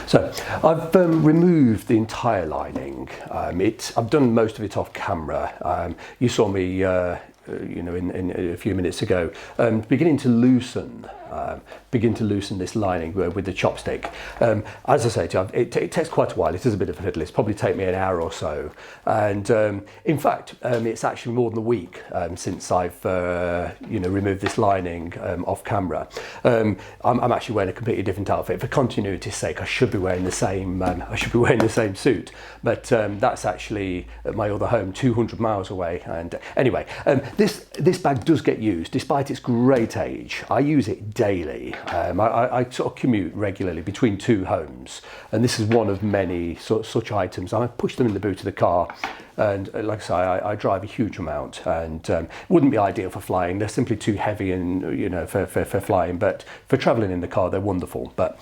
So I've removed the entire lining. I've done most of it off camera. You saw me in a few minutes ago, beginning to loosen this lining with the chopstick. As I say to you, it takes quite a while. It is a bit of a fiddle. It's probably take me an hour or so, and in fact, it's actually more than a week since I've removed this lining off camera. I'm actually wearing a completely different outfit. For continuity's sake, I should be wearing the same. Suit, but that's actually at my other home, 200 miles away. And anyway, this bag does get used, despite its great age. I use it daily. I sort of commute regularly between two homes, and this is one of many such items. I push them in the boot of the car, and like I say, I drive a huge amount, and wouldn't be ideal for flying. They're simply too heavy, and for flying. But for travelling in the car, they're wonderful. But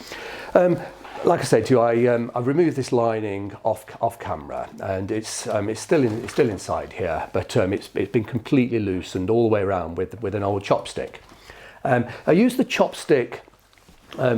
like I said to you, I've removed this lining off camera, and it's still inside here, but it's been completely loosened all the way around with an old chopstick. I use the chopstick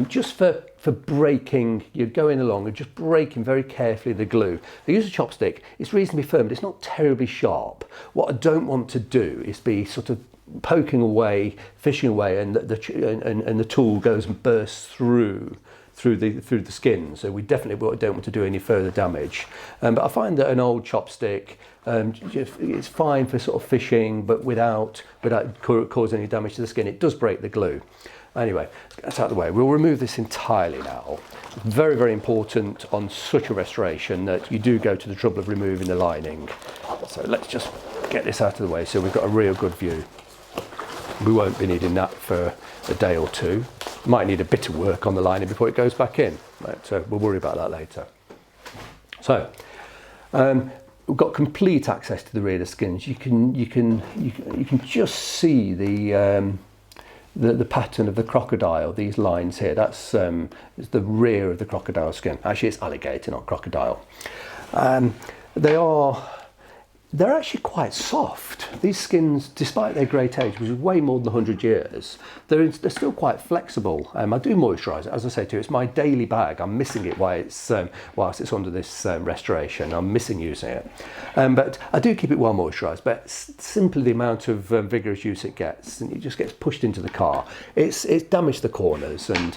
just for breaking. You're going along and just breaking very carefully the glue. I use a chopstick. It's reasonably firm, but it's not terribly sharp. What I don't want to do is be sort of poking away, fishing away, and the tool goes and bursts through the skin. So we definitely don't want to do any further damage. But I find that an old chopstick, it's fine for sort of fishing, but without causing any damage to the skin. It does break the glue. Anyway, that's out of the way. We'll remove this entirely now. Very, very important on such a restoration that you do go to the trouble of removing the lining. So let's just get this out of the way so we've got a real good view. We won't be needing that for a day or two. Might need a bit of work on the lining before it goes back in, but we'll worry about that later. So we've got complete access to the rear of the skins. You can just see the pattern of the crocodile. These lines here. That's is the rear of the crocodile skin. Actually, it's alligator, not crocodile. They're actually quite soft. These skins, despite their great age, which is way more than 100 years, they're still quite flexible. I do moisturise it. As I say to you, it's my daily bag. I'm missing it whilst it's under this restoration. I'm missing using it. But I do keep it well moisturised, but simply the amount of vigorous use it gets, and it just gets pushed into the car. It's damaged the corners, and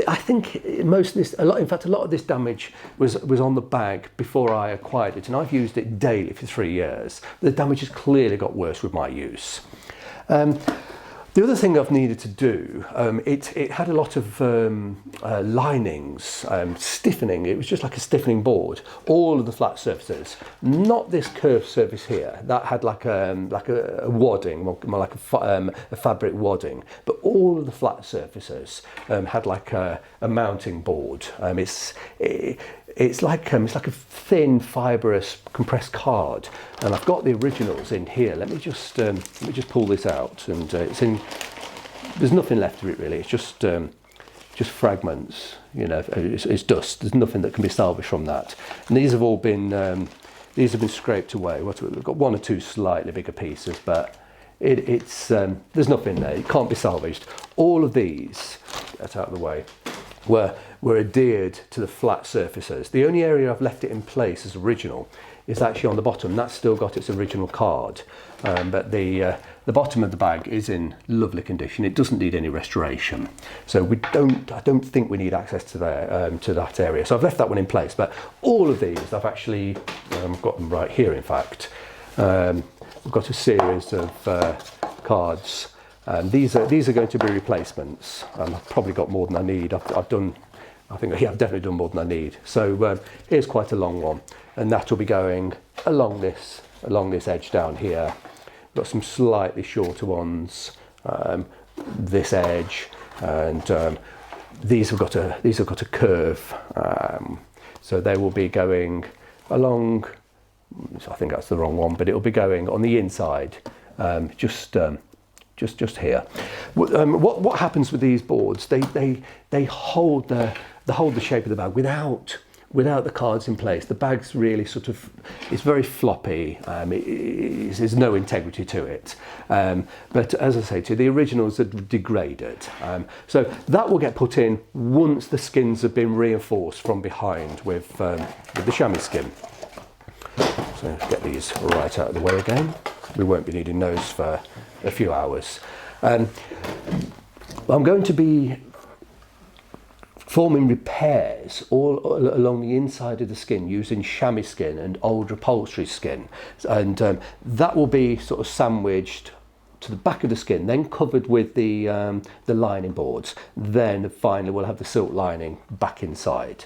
I think most of this, a lot of this damage was on the bag before I acquired it, and I've used it daily for 3 years. The damage has clearly got worse with my use. The other thing I've needed to do, it had a lot of linings, stiffening. It was just like a stiffening board. All of the flat surfaces, not this curved surface here. That had like a wadding, more like a fabric wadding. But all of the flat surfaces had like a mounting board. It's like a thin, fibrous, compressed card, and I've got the originals in here. Let me just pull this out, and there's nothing left of it really. It's just fragments. It's dust. There's nothing that can be salvaged from that. And these have all been scraped away. We've got one or two slightly bigger pieces, but there's nothing there. It can't be salvaged. All of these, that's out of the way, were adhered to the flat surfaces. The only area I've left it in place as original is actually on the bottom. That's still got its original card, but the bottom of the bag is in lovely condition. It doesn't need any restoration, so I don't think we need access to that area. So I've left that one in place. But all of these, I've actually got them right here. In fact, we've got a series of cards. These are going to be replacements. I've probably got more than I need. I've definitely done more than I need. So here's quite a long one, and that will be going along this edge down here. Got some slightly shorter ones, this edge, and these have got a curve. So they will be going along. I think that's the wrong one, but it will be going on the inside, just here. What happens with these boards? They hold the shape of the bag without the cards in place, the bag's really sort of, it's very floppy. There's no integrity to it. But as I say, to the originals are degraded. So that will get put in once the skins have been reinforced from behind with the chamois skin. So let's get these right out of the way again. We won't be needing those for a few hours. I'm going to be forming repairs all along the inside of the skin using chamois skin and old upholstery skin, and that will be sort of sandwiched to the back of the skin, then covered with the lining boards. Then finally we'll have the silk lining back inside.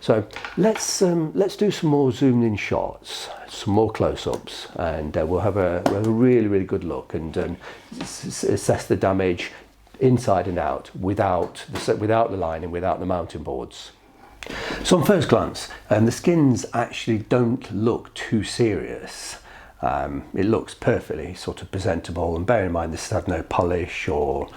So let's do some more zoomed in shots, some more close-ups, and we'll have a really good look and assess the damage inside and out without the lining, without the mounting boards. So on first glance, the skins actually don't look too serious. It looks perfectly sort of presentable, and bear in mind this has had no polish or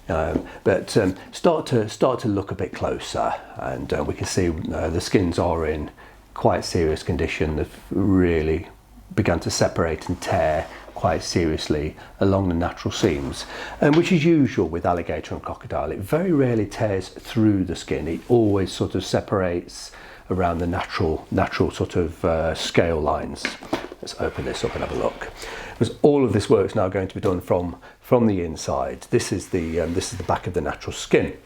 but start to look a bit closer, and we can see the skins are in quite serious condition. They've really begun to separate and tear quite seriously along the natural seams, which is usual with alligator and crocodile. It very rarely tears through the skin. It always sort of separates around the natural sort of scale lines. Let's open this up and have a look, because all of this work is now going to be done from the inside. This is the back of the natural skin.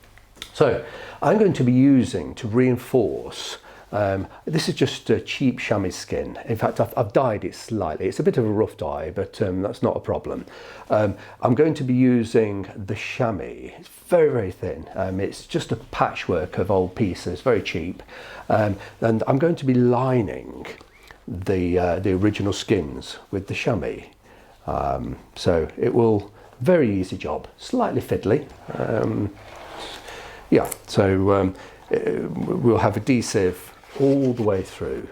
So I'm going to be using, to reinforce, this is just a cheap chamois skin. In fact, I've dyed it slightly. It's a bit of a rough dye, but that's not a problem. I'm going to be using the chamois. It's very thin. It's just a patchwork of old pieces, very cheap. And I'm going to be lining the original skins with the chamois. So it will, very easy job, slightly fiddly. Yeah, so we'll have adhesive all the way through,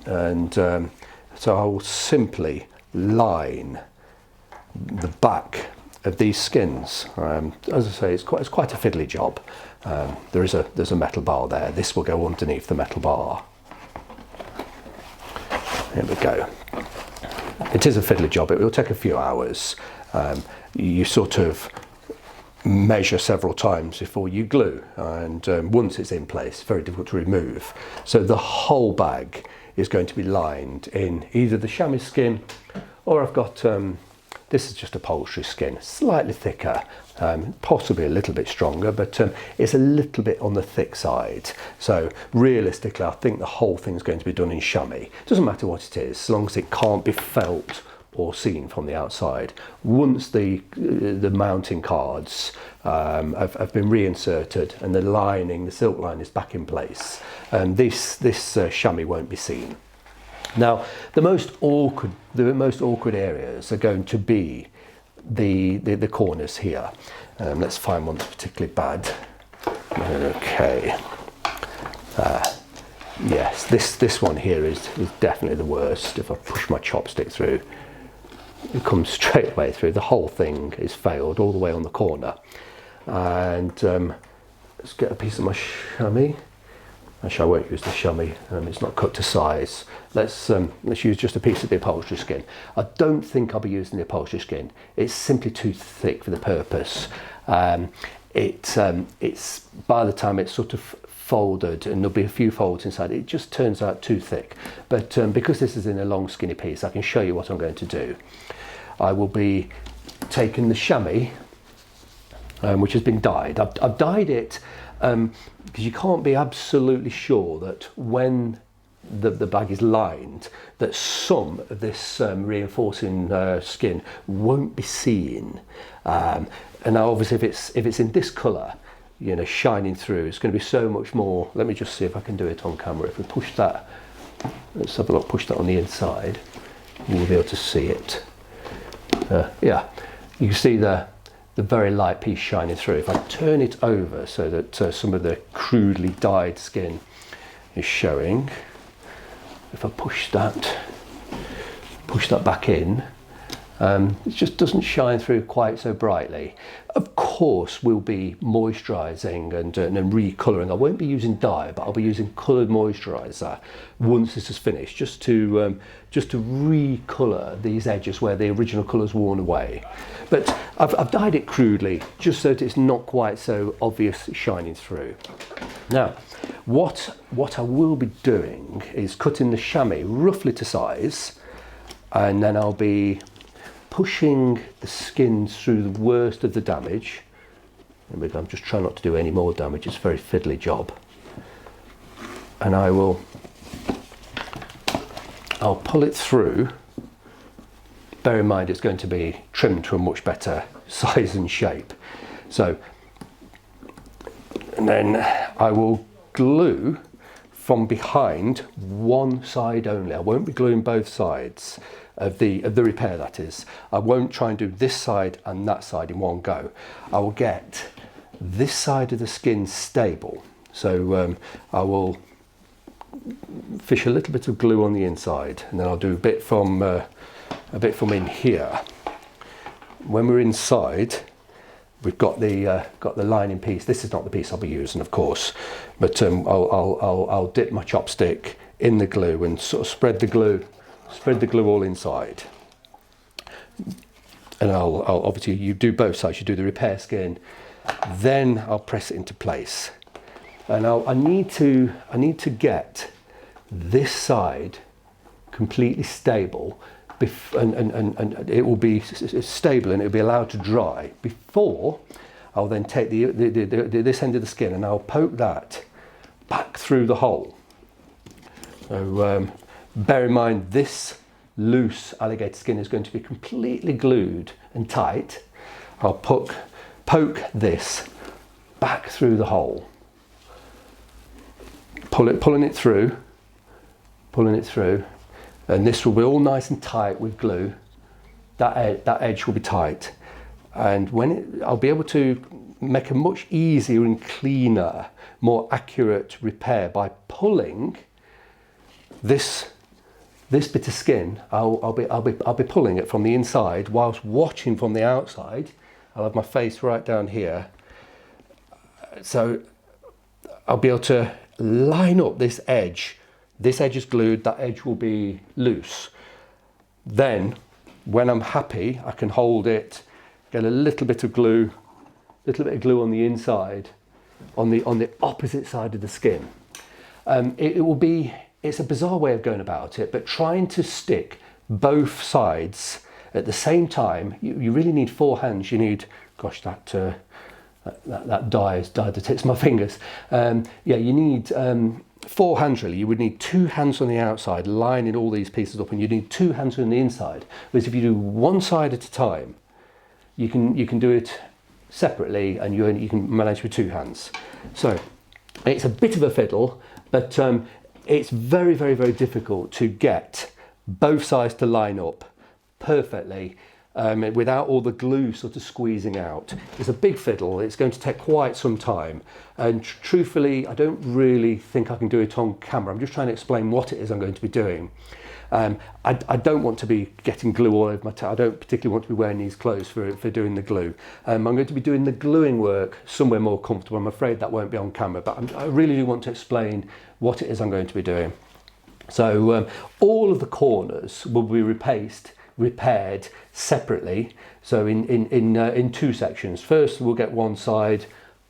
and so I will simply line the back of these skins. As I say, it's quite a fiddly job. There's a metal bar there. This will go underneath the metal bar. There we go. It is a fiddly job. It will take a few hours. You sort of measure several times before you glue, and once it's in place, it's very difficult to remove. So the whole bag is going to be lined in either the chamois skin, or I've got this is just upholstery skin, slightly thicker, possibly a little bit stronger, but it's a little bit on the thick side. So realistically, I think the whole thing is going to be done in chamois. Doesn't matter what it is, as long as it can't be felt or seen from the outside. Once the mounting cards have been reinserted and the lining, the silk line, is back in place, this chamois won't be seen. Now, the most awkward areas are going to be the corners here. Let's find one that's particularly bad. Okay. Yes, this one here is definitely the worst. If I push my chopstick through, it comes straight away through. The whole thing is failed all the way on the corner. And let's get a piece of my chamois. Actually, I won't use the chamois. It's not cut to size. Let's use just a piece of the upholstery skin. I don't think I'll be using the upholstery skin. It's simply too thick for the purpose. It's by the time it's sort of folded, and there'll be a few folds inside, it just turns out too thick. But because this is in a long skinny piece, I can show you what I'm going to do. I will be taking the chamois, which has been dyed. I've dyed it because you can't be absolutely sure that when the bag is lined, that some of this reinforcing skin won't be seen. And now obviously if it's in this colour, you know, shining through, it's going to be so much more. Let me just see if I can do it on camera. If we push that, let's have a look, push that on the inside, you'll be able to see it. Yeah, you can see the very light piece shining through. If I turn it over so that some of the crudely dyed skin is showing, if I push that back in, It just doesn't shine through quite so brightly. Of course, we'll be moisturising and recolouring. I won't be using dye, but I'll be using coloured moisturiser once this is finished, just to recolour these edges where the original colour's worn away. But I've dyed it crudely, just so that it's not quite so obvious shining through. Now, what I will be doing is cutting the chamois roughly to size, and then I'll be pushing the skins through the worst of the damage. I'm just trying not to do any more damage, it's a very fiddly job. And I'll pull it through. Bear in mind it's going to be trimmed to a much better size and shape. So, and then I will glue from behind one side only. I won't be gluing both sides of the repair, that is. I won't try and do this side and that side in one go. I will get this side of the skin stable. So I will fish a little bit of glue on the inside, and then I'll do a bit from in here. When we're inside, we've got the lining piece. This is not the piece I'll be using, of course, but I'll dip my chopstick in the glue and sort of spread the glue all inside. And I'll obviously, you do both sides. You do the repair skin, then I'll press it into place. And I need to get this side completely stable, and it will be stable and it will be allowed to dry before I'll then take this end of the skin and I'll poke that back through the hole. So bear in mind, this loose alligator skin is going to be completely glued and tight. I'll poke this back through the hole, pulling it through, and this will be all nice and tight with glue. That edge will be tight, and I'll be able to make a much easier and cleaner, more accurate repair by pulling this bit of skin. I'll be pulling it from the inside whilst watching from the outside. I'll have my face right down here, so I'll be able to line up this edge. This edge is glued, that edge will be loose. Then, when I'm happy, I can hold it, get a little bit of glue on the inside, on the opposite side of the skin. It's a bizarre way of going about it, but trying to stick both sides at the same time, you really need 4 hands. You need, gosh, that dye has dyed the tips of my fingers. Yeah, you need 4 hands really. You would need 2 hands on the outside, lining all these pieces up, and you need 2 hands on the inside. Whereas if you do one side at a time, you can do it separately, and you can manage with 2 hands. So it's a bit of a fiddle, but it's very, very, very difficult to get both sides to line up perfectly without all the glue sort of squeezing out. It's a big fiddle. It's going to take quite some time, and truthfully I don't really think I can do it on camera. I'm just trying to explain what it is I'm going to be doing. I don't want to be getting glue all over my tail. I don't particularly want to be wearing these clothes for doing the glue. I'm going to be doing the gluing work somewhere more comfortable. I'm afraid that won't be on camera, but I really do want to explain what it is I'm going to be doing. So all of the corners will be repaired separately, so in 2 sections. First we'll get one side,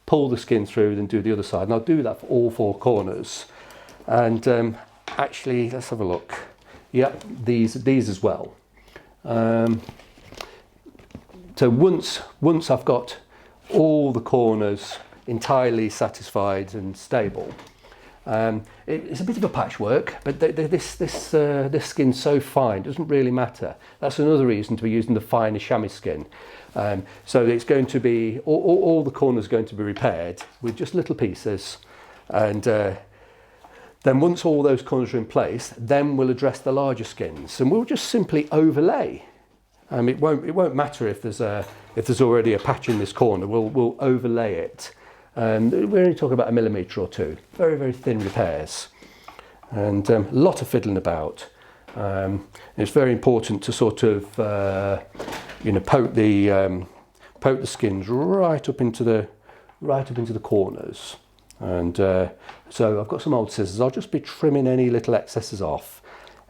pull the skin through, then do the other side, and I'll do that for all 4 corners. And actually, let's have a look. Yep, these as well. So once I've got all the corners entirely satisfied and stable, it's a bit of a patchwork, but this skin's so fine, it doesn't really matter. That's another reason to be using the finer chamois skin. So it's going to be, all the corners are going to be repaired with just little pieces, and then once all those corners are in place, then we'll address the larger skins, and we'll just simply overlay. It won't matter if there's already a patch in this corner. We'll overlay it. We're only talking about 1 millimetre or 2. Very, very thin repairs, and a lot of fiddling about. It's very important to sort of poke the skins right up into the corners. And so I've got some old scissors. I'll just be trimming any little excesses off.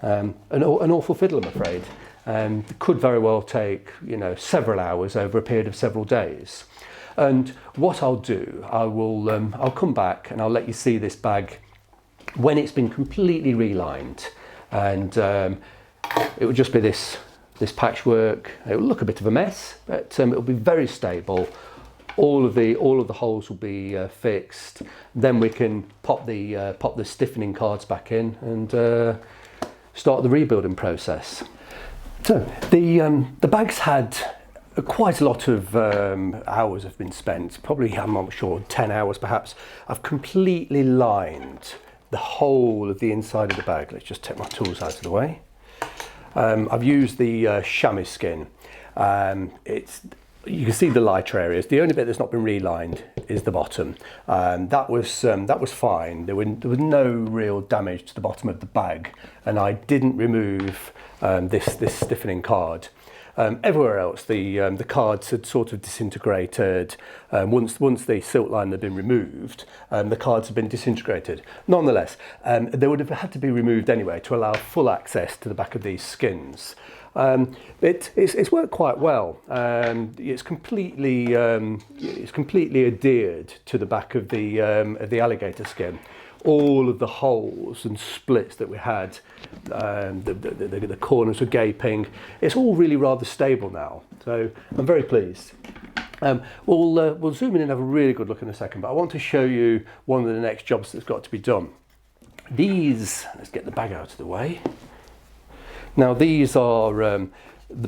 An awful fiddle, I'm afraid. It could very well take several hours over a period of several days. And what I'll do, I'll come back and I'll let you see this bag when it's been completely relined, and it will just be this patchwork. It will look a bit of a mess, but it'll be very stable. All of the holes will be fixed. Then we can pop the stiffening cards back in and start the rebuilding process. So the bag's had quite a lot of hours have been spent. Probably, I'm not sure, 10 hours perhaps. I've completely lined the whole of the inside of the bag. Let's just take my tools out of the way. I've used the chamois skin. You can see the lighter areas. The only bit that's not been relined is the bottom. That was fine. There was no real damage to the bottom of the bag, and I didn't remove this stiffening card. Everywhere else, the cards had sort of disintegrated. Once the silk line had been removed, the cards had been disintegrated. Nonetheless, they would have had to be removed anyway to allow full access to the back of these skins. It's worked quite well. It's completely adhered to the back of the alligator skin. All of the holes and splits that we had, the corners were gaping. It's all really rather stable now, so I'm very pleased. We'll zoom in and have a really good look in a second, but I want to show you one of the next jobs that's got to be done. Let's get the bag out of the way. Now these are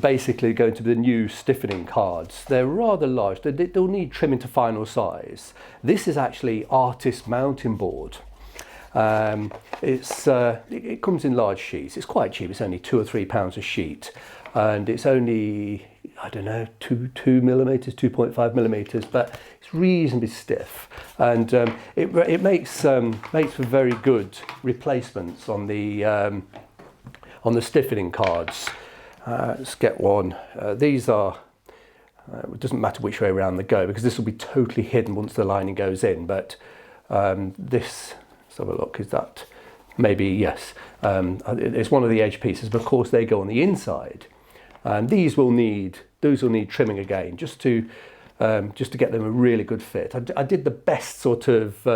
basically going to be the new stiffening cards. They're rather large. They'll need trimming to final size. This is actually artist mounting board. It comes in large sheets. It's quite cheap. It's only £2 or £3 a sheet, and it's only, I don't know, 2 millimeters, 2.5 millimeters, but it's reasonably stiff, and it makes for very good replacements on the stiffening cards. Let's get one. These are. It doesn't matter which way around they go because this will be totally hidden once the lining goes in. But this. Let's have a look. Is that maybe yes? It's one of the edge pieces, but of course they go on the inside, and those will need trimming again, just to get them a really good fit. I did the best sort of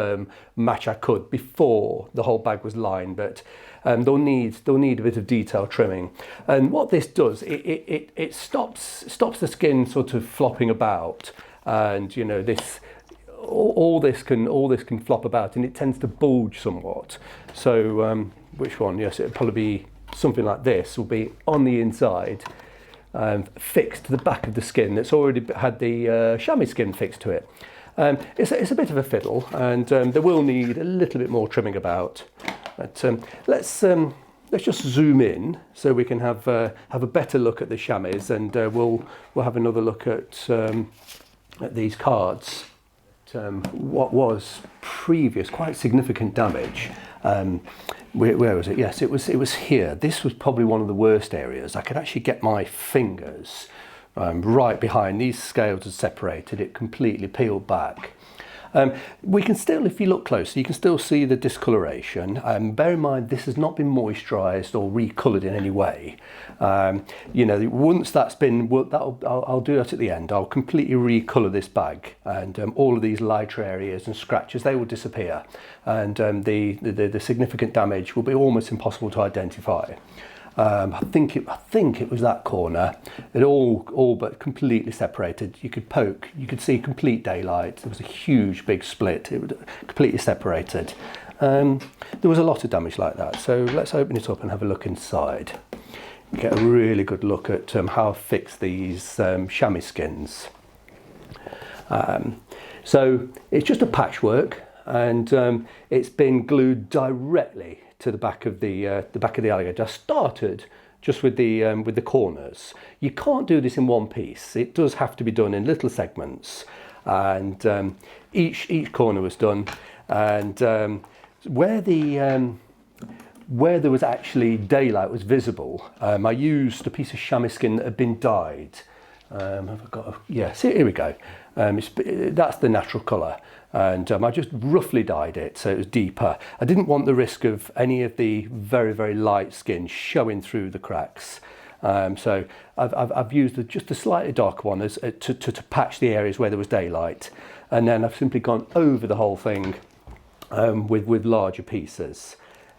match I could before the whole bag was lined, but they'll need a bit of detail trimming. And what this does, it stops the skin sort of flopping about, and this. All this can flop about, and it tends to bulge somewhat. So which one? Yes, it'll probably be something like this. Will be on the inside, fixed to the back of the skin. That's already had the chamois skin fixed to it. It's a bit of a fiddle, and there will need a little bit more trimming about. But let's just zoom in so we can have a better look at the chamois, and we'll have another look at these cards. What was previous quite significant damage. Where was it? Yes, it was here. This was probably one of the worst areas. I could actually get my fingers right behind. These scales had separated. It completely peeled back. We can still, if you look closely, you can still see the discoloration. Bear in mind, this has not been moisturised or recoloured in any way. Once that's been, I'll do that at the end. I'll completely recolour this bag, and all of these lighter areas and scratches, they will disappear, and the significant damage will be almost impossible to identify. I think it was that corner. It all but completely separated. You could see complete daylight. There was a huge big split. It was completely separated. There was a lot of damage like that. So let's open it up and have a look inside. Get a really good look at how I've fixed these chamois skins. So it's just a patchwork, and it's been glued directly to the back of the alligator. I started just with the corners. You can't do this in one piece. It does have to be done in little segments, and each corner was done. And where the where there was actually daylight was visible, I used a piece of chamois skin that had been dyed. Have I got yeah, see, here we go. That's the natural colour, and I just roughly dyed it so it was deeper. I didn't want the risk of any of the very, very light skin showing through the cracks. So I've used just a slightly darker one to patch the areas where there was daylight, and then I've simply gone over the whole thing with larger pieces.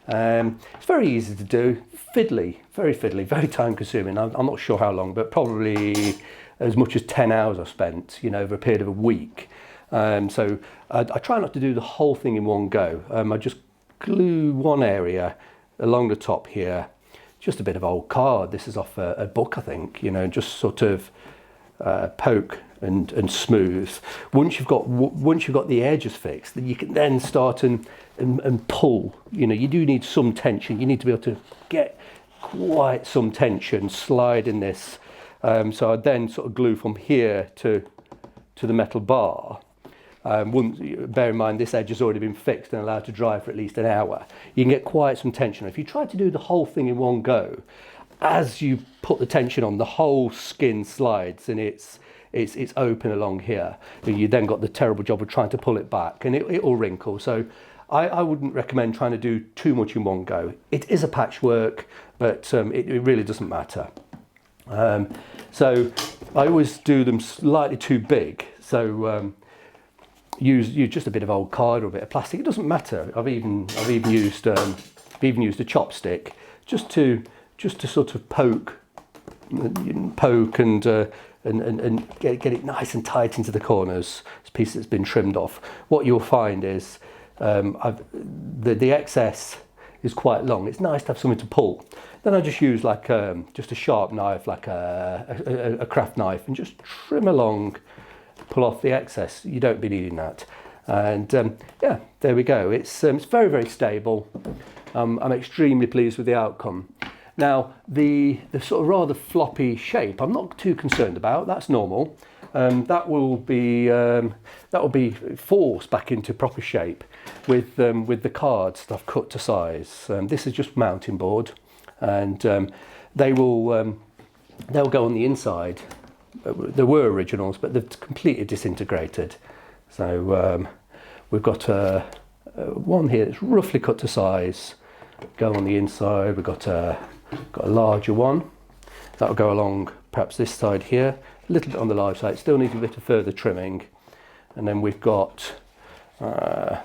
It's very easy to do, fiddly, very time consuming. I'm not sure how long, but probably as much as 10 hours I've spent, you know, over a period of a week. So I try not to do the whole thing in one go. I just glue one area along the top here, just a bit of old card. This is off a book, I think, you know, just sort of poke and smooth. Once you've got the edges fixed, then you can then start and pull. You know, you do need some tension. You need to be able to get quite some tension, slide in this. So I then sort of glue from here to the metal bar. Bear in mind this edge has already been fixed and allowed to dry for at least an hour. You can get quite some tension. If you try to do the whole thing in one go, as you put the tension on, the whole skin slides and it's open along here. You then got the terrible job of trying to pull it back, and it will wrinkle. So I wouldn't recommend trying to do too much in one go. It is a patchwork, but it really doesn't matter. So I always do them slightly too big. So use just a bit of old card or a bit of plastic. It doesn't matter. I've even used a chopstick just to sort of poke and get it nice and tight into the corners. This piece that's been trimmed off. What you'll find is the excess is quite long. It's nice to have something to pull. Then I just use like just a sharp knife, like a craft knife, and just trim along, pull off the excess. You don't be needing that. And yeah, there we go. It's very, very stable. I'm extremely pleased with the outcome. Now, the sort of rather floppy shape, I'm not too concerned about. That's normal. That will be forced back into proper shape with the cards that I've cut to size. This is just mounting board, and they'll go on the inside. There were originals, but they've completely disintegrated. So we've got one here that's roughly cut to size. Go on the inside. We've got a larger one that'll go along perhaps this side here, a little bit on the large side. Still needs a bit of further trimming, and then we've got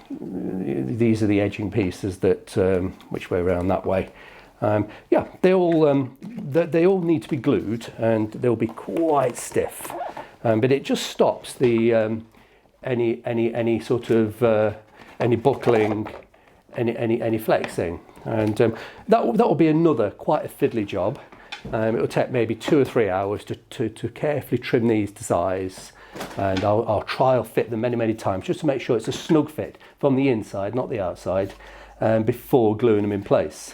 these are the edging pieces that which way around that way. Yeah, they all need to be glued, and they'll be quite stiff, but it just stops the any sort of any buckling, any flexing. And that will be another quite a fiddly job. It will take maybe 2 or 3 hours to carefully trim these to size, and I'll trial fit them many times just to make sure it's a snug fit from the inside, not the outside, before gluing them in place.